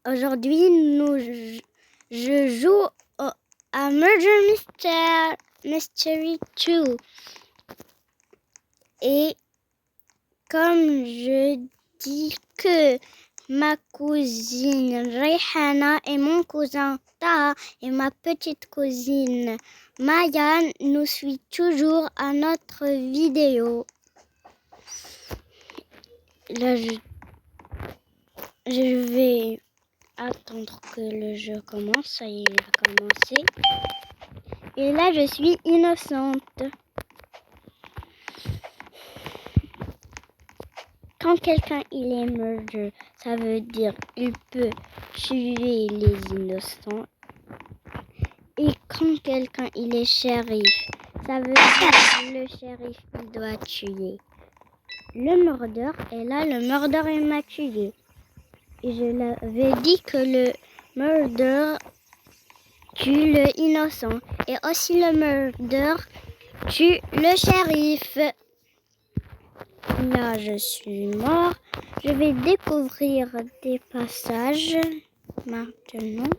Aujourd'hui, je joue à Murder Mystery 2. Et comme je dis que ma cousine Rayhana et mon cousin Taha et ma petite cousine Maya nous suivent toujours à notre vidéo. Là, je vais attendre que le jeu commence. Ça y est, il a commencé. Et là, je suis innocente. Quand quelqu'un il est murder, ça veut dire il peut tuer les innocents. Et quand quelqu'un il est shérif, ça veut dire que le shérif il doit tuer le murder. Et là, le murder il m'a tué. Et je l'avais dit que le murder tue le innocent. Et aussi le murder tue le shérif. Là, je suis mort. Je vais découvrir des passages maintenant.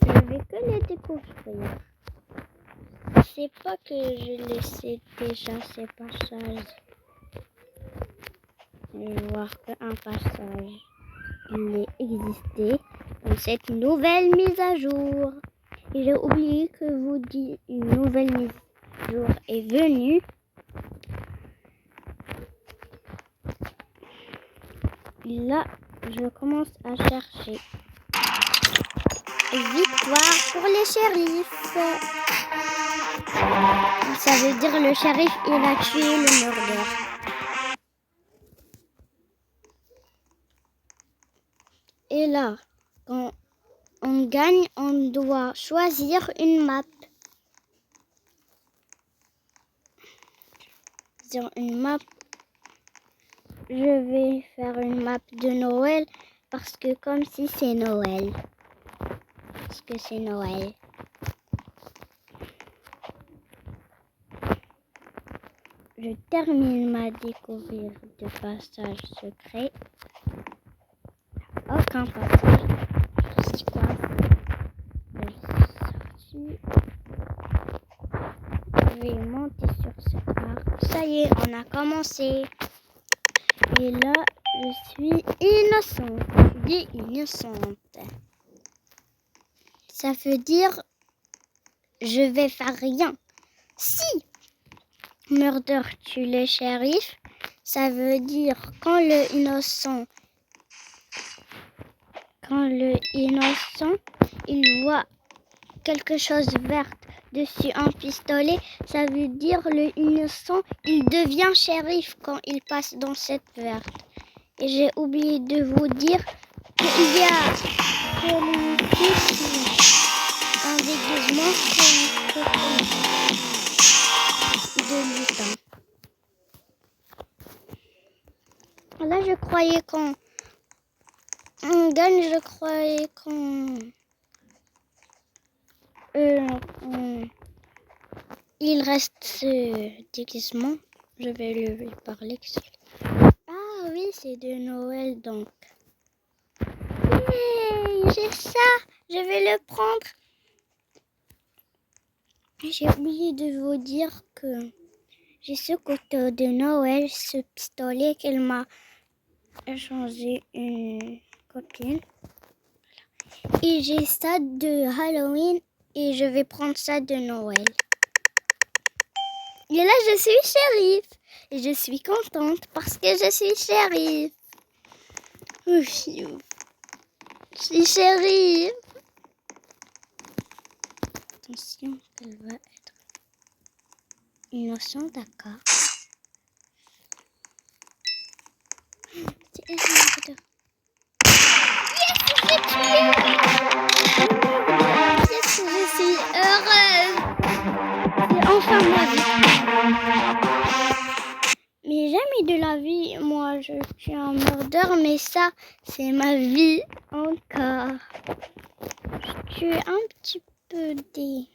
Je vais que les découvrir. C'est pas que je les sais déjà ces passages. Je vais voir qu'un passage il existé dans cette nouvelle mise à jour. Et j'ai oublié que vous dites une nouvelle mise à jour est venue. Là, je commence à chercher. Victoire pour les shérifs. Ça veut dire le shérif, il a tué le murder. Et là, quand on gagne, on doit choisir une map. Sur une map, je vais faire une map de Noël parce que comme si c'est Noël. Parce que c'est Noël. Je termine ma découverte de passage secret. Aucun passage. C'est quoi? Je vais monter sur ce arbre. Ça y est, on a commencé. Et là, je suis innocente. Je dis innocente. Ça veut dire je vais faire rien. Si murder tue le shérif, ça veut dire quand le innocent il voit quelque chose vert dessus un pistolet, ça veut dire le innocent il devient shérif quand il passe dans cette verte. Et j'ai oublié de vous dire qu'il y a un déguisement de lutin. Là, je croyais qu'on gagne, je croyais qu'on il reste ce déguisement. Je vais lui parler. Ah oui, c'est de Noël donc. Hey, j'ai ça, je vais le prendre. J'ai oublié de vous dire que j'ai ce couteau de Noël, ce pistolet qu'elle m'a échangé une copine. Et j'ai ça de Halloween et je vais prendre ça de Noël. Et là, je suis shérif. Et je suis contente parce que je suis shérif. Je suis shérif. Attention, elle va être innocente, d'accord. C'est elle qui m'a yes, j'ai tué. Yes, je suis heureuse. C'est enfin ma vie. Mais jamais de la vie, moi je suis un murder, mais ça, c'est ma vie encore. Je tue un petit peu des...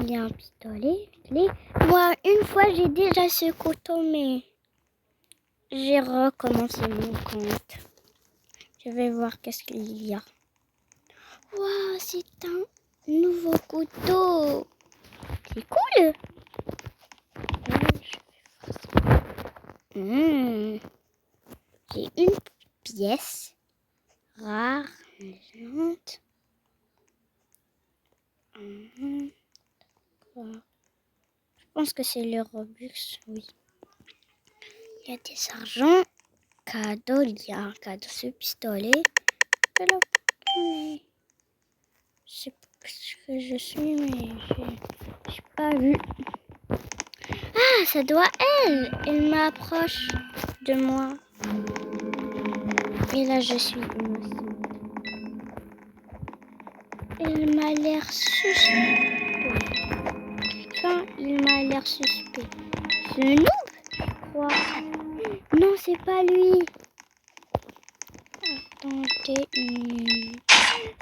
Il y a un pistolet. Moi, une fois, j'ai déjà ce couteau, mais j'ai recommencé mon compte. Je vais voir qu'est-ce qu'il y a. Waouh, c'est un nouveau couteau. C'est cool. J'ai une pièce rare, légende. Je pense que c'est le Robux, oui. Il y a des argents, cadeaux, il y a un cadeau, ce pistolet. Je sais pas ce que je suis, mais j'ai pas vu. Ah, ça doit elle. Elle m'approche de moi. Et là, je suis innocente. Elle m'a l'air suspect. Enfin, il m'a l'air suspect. C'est noob, je crois. Non, c'est pas lui. Attendez.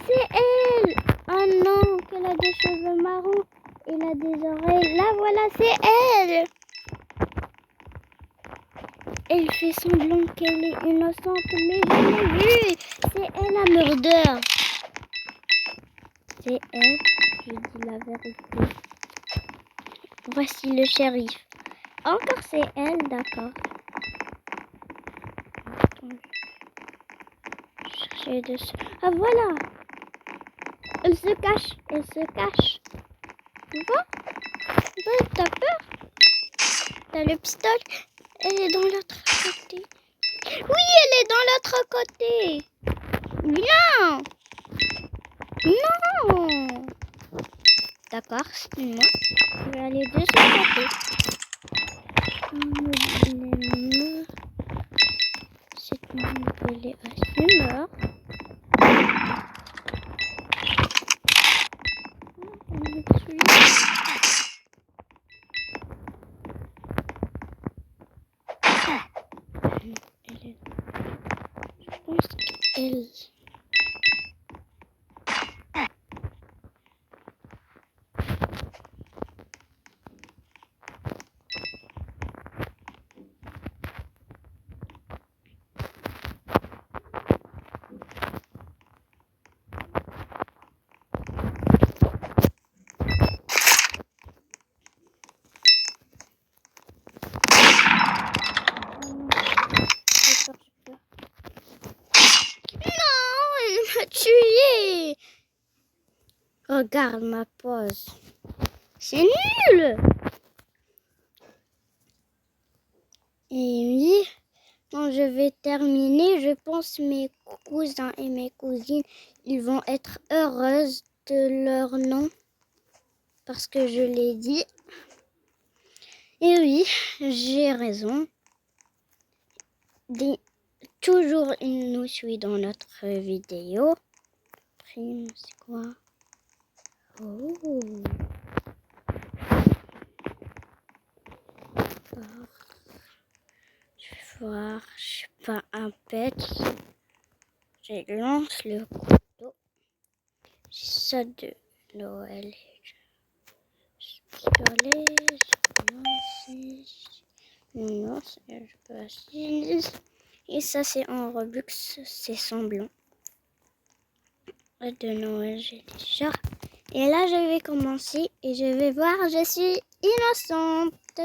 C'est elle. Oh non, qu'elle a des cheveux marrons. Elle a des oreilles. Là, voilà, c'est elle. Elle fait semblant qu'elle est innocente, mais je l'ai vue. C'est elle la murder. C'est elle. Je dis la vérité. Voici le shérif. Encore c'est elle, d'accord. Chercher dessus. Ah voilà. Elle se cache. Elle se cache. Tu vois? T'as peur? T'as le pistolet? Elle est dans l'autre côté. Oui, elle est dans l'autre côté. Viens. Non. D'accord, c'est moi. Je vais aller de ce côté. Cette nouvelle est assez mort. Je pense qu'elle... Tué. Regarde ma pose. C'est nul. Et oui, quand je vais terminer, je pense mes cousins et mes cousines, ils vont être heureuses de leur nom. Parce que je l'ai dit. Et oui, j'ai raison. Toujours, il nous suit dans notre vidéo. Prime, c'est quoi? Oh. Je vais voir, je sais pas, un pet. Je lance le couteau. C'est ça de Noël. Pistolet, non, je passe. Et ça, c'est en Robux, c'est semblant. De Noël, j'ai déjà. Et là, je vais commencer et je vais voir, je suis innocente.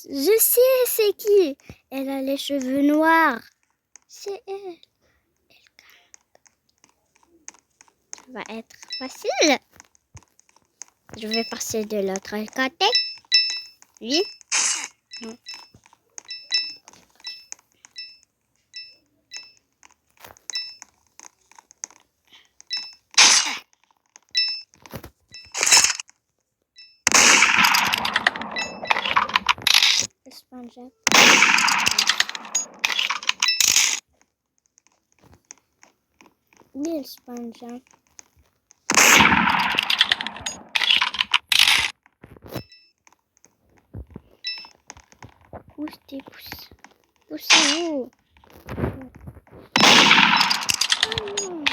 Je sais c'est qui. Elle a les cheveux noirs. C'est elle. Ça va être facile. Je vais passer de l'autre côté. Oui. Non. SpongeBob. Bill SpongeBob. Pousse tes pouces. Poussez-vous. Oh non,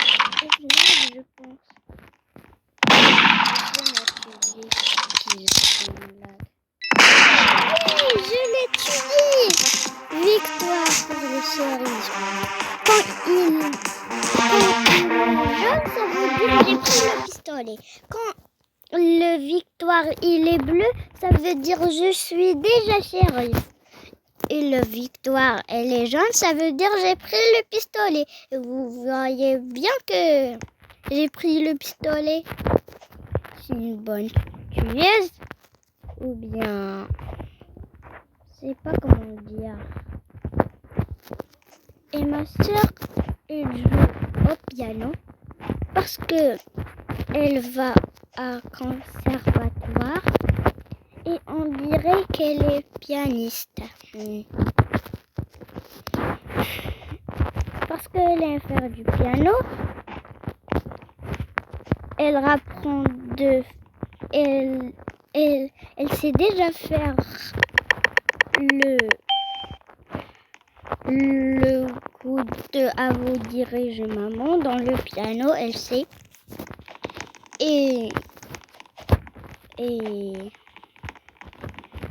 je pense. Oui, je l'ai tué. Victoire. shérif. Quand il est jaune, ça veut dire j'ai pris le pistolet. Quand le victoire il est bleu, ça veut dire je suis déjà shérif. Et le victoire elle est jaune, ça veut dire j'ai pris le pistolet. Et vous voyez bien que j'ai pris le pistolet. C'est une bonne tueuse ou bien je sais pas comment dire. Et ma soeur elle joue au piano parce que elle va à conservatoire et on dirait qu'elle est pianiste. Parce qu'elle aime faire du piano, elle apprend elle sait déjà faire le coup de à vous dirige maman dans le piano, elle sait. Et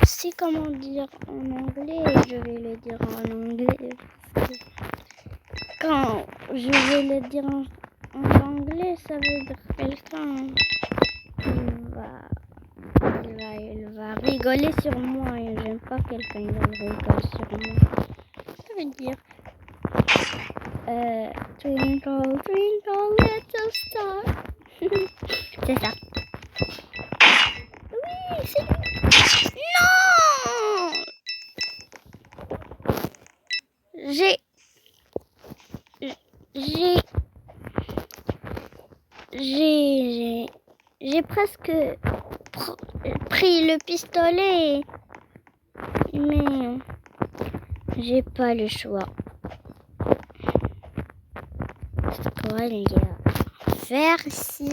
c'est comment dire en anglais, je vais le dire en anglais. Quand je vais le dire en anglais, ça veut dire quelqu'un il va rigoler sur moi et j'aime pas quelqu'un qui rigole sur moi. Ça veut dire twinkle twinkle little star. C'est ça. Oui, c'est lui. Non, j'ai j'ai presque pris le pistolet, mais j'ai pas le choix. C'est quoi il y a à faire ici?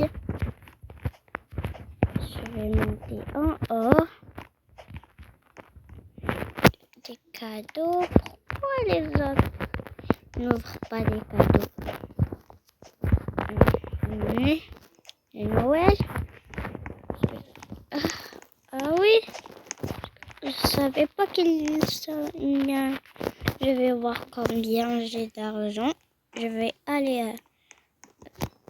Je vais monter en haut. Des cadeaux. Pourquoi les autres n'ouvrent pas des cadeaux? Et Noël. Ah oui. Je savais pas qu'il y a. Je vais voir combien j'ai d'argent. Je vais aller à...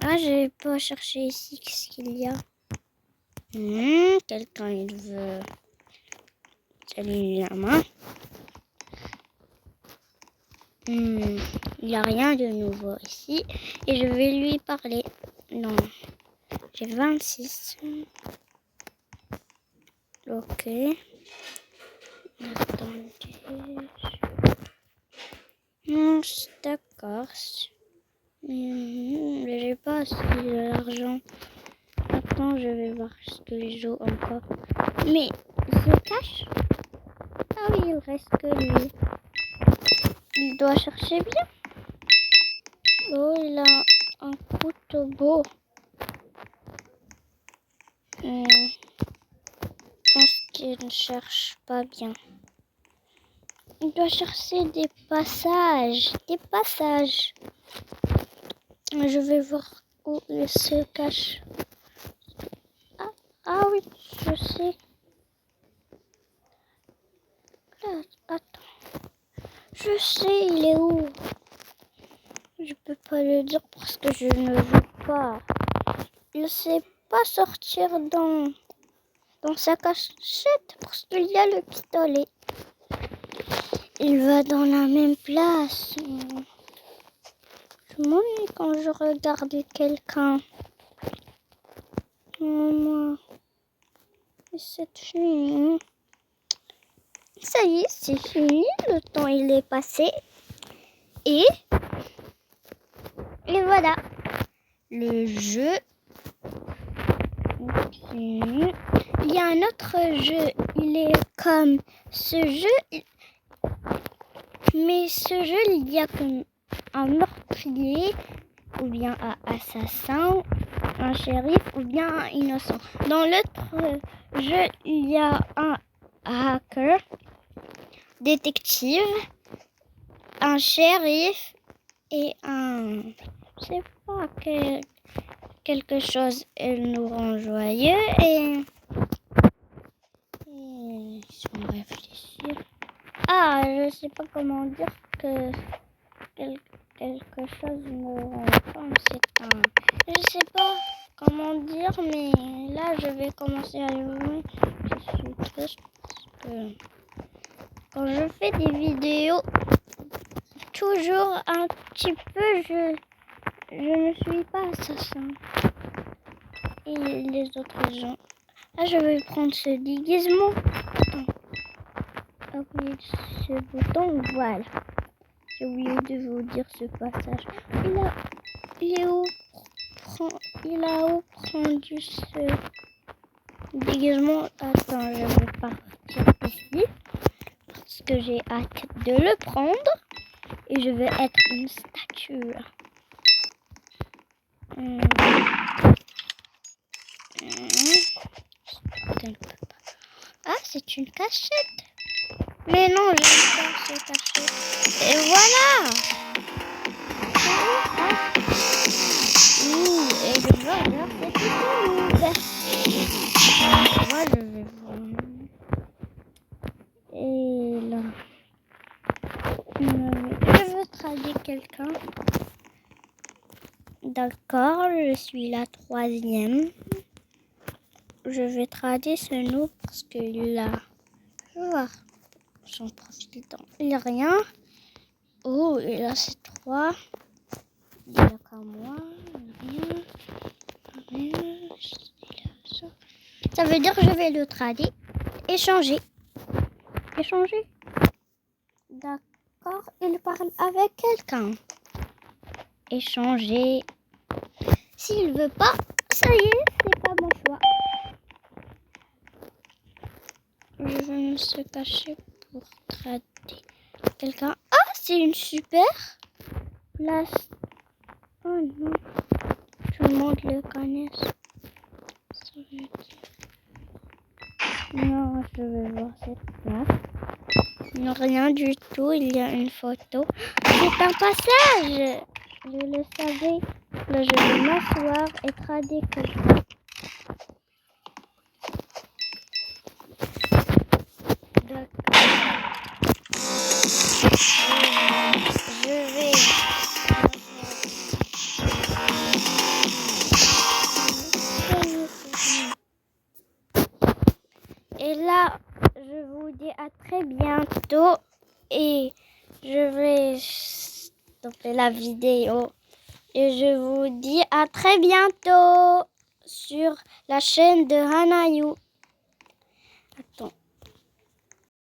Ah, je vais pas chercher ici qu'est-ce qu'il y a. Quelqu'un il veut... Salut la main. Il n'y a rien de nouveau ici. Et je vais lui parler. Non. J'ai 26. Ok. Attendez. Non, d'accord. J'ai pas assez d'argent. Attends, je vais voir ce que je joue encore. Mais il se cache. Ah oui, il reste que lui. Il doit chercher bien. Oh, il a un couteau beau. Je pense qu'il ne cherche pas bien. Il doit chercher des passages. Des passages. Je vais voir où il se cache. Ah oui, je sais. Là, attends. Je sais, il est où? Je peux pas le dire parce que je ne joue pas. Il sait pas sortir dans sa cachette parce qu'il y a le pistolet. Il va dans la même place. Je m'ennuie quand je regarde quelqu'un. Maman. Et cette fille. Ça y est, c'est fini. Le temps il est passé. Et voilà. Le jeu. Il y a un autre jeu. Il est comme ce jeu. Mais ce jeu, il y a comme un meurtrier, ou bien un assassin, un shérif, ou bien un innocent. Dans l'autre jeu, il y a un hacker, détective, un shérif et un... Je sais pas, quelque chose. Elle nous rend joyeux et si on réfléchit... Ah, je sais pas comment dire que quelque chose me rend comme c'est un... Je sais pas comment dire, mais là, je vais commencer à jouer. Je suis triste parce que quand je fais des vidéos, toujours un petit peu, je ne suis pas assassin. Et les autres gens. Là, je vais prendre ce déguisement. Attends. Appuyez ce bouton, voilà. J'ai oublié de vous dire ce passage. Il a où prendu ce déguisement? Attends, je vais partir ici parce que j'ai hâte de le prendre et je vais être une statue. Ah, c'est une cachette. Mais non, j'aime pas cette cachette. Et voilà. Et je vois alors c'est tout. Moi, je vais voir. Et là, je veux traduire quelqu'un. D'accord, je suis la 3e. Je vais traduire ce nom parce qu'il a... Je vais voir son profil. Il n'y a rien. Oh, et là c'est 3. Il n'y a qu'à moi. Rien. Ça veut dire que je vais le traduire. Échanger. Échanger. D'accord, il parle avec quelqu'un. Échanger. S'il veut pas, ça y est, c'est pas mon choix. Je vais me se cacher pour traduire quelqu'un. Ah, c'est une super place. Oh non, tout le monde le connaît. Ça veut dire... Non, je vais voir cette place. Non, rien du tout, il y a une photo. C'est un passage. Je le savais. Là, je vais m'asseoir et traduire quelqu'un. D'accord. Je vais... Et là, je vous dis à très bientôt. Et je vais stopper la vidéo. Et je vous dis à très bientôt sur la chaîne de Hanayu.